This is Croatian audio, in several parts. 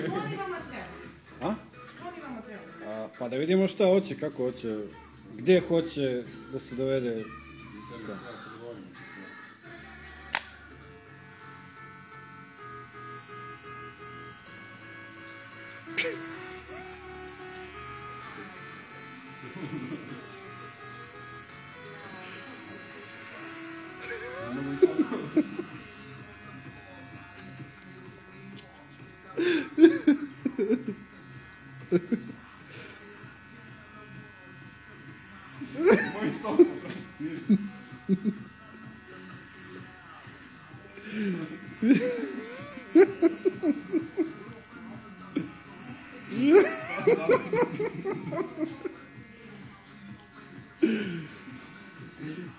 Što oni vama treba? A? Što oni vama treba? Pa da vidimo šta hoće, kako hoće, gdje hoće da se dovede. Moj sok.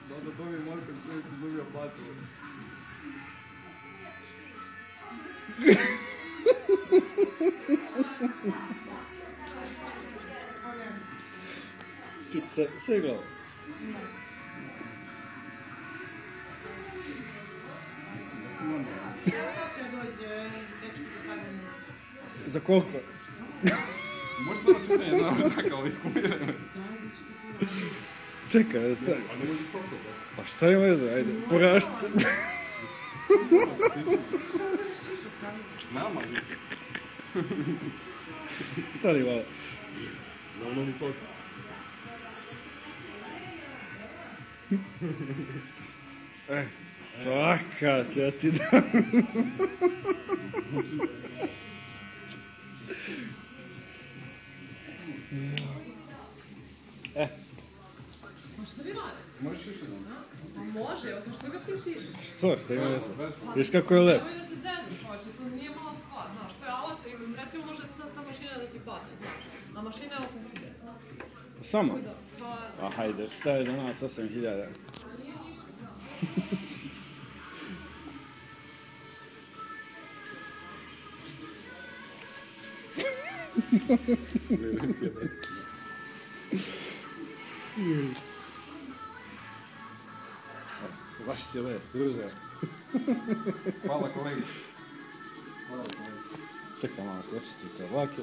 Da dobije Marko koji se dobija platu. Sve glavo. Sad će dođe dečko za 20 minuta. Za koliko? Možeš to na čitanje navršaka, ali iskumiraj me. Čekaj, stavi. A ne može sok to. Pa šta ima veze, ajde, porašće. Nama. Stani malo. Na ono mi sok. Svaka će ti da. Što vi radite? Možeš još jednom? Pa može, evo što ga ti šiši? Što ima veze? Viš kako je lep. Nemoj da se zezaš, čovječe, to nije mala stvar, znaš, to je alat, recimo može sad ta mašina da ti padne, znaš, a mašina je 8.000. Samo? Pa, A hajde, šta je za nas 8.000? Baš si lep, druže. Hvala kolegi. Hvala kolegi. Čekaj malo, očistite ovake.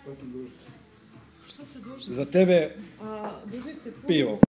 Sad sam dužan. šta ste dužni? Za tebe Dužni ste puno. pivo.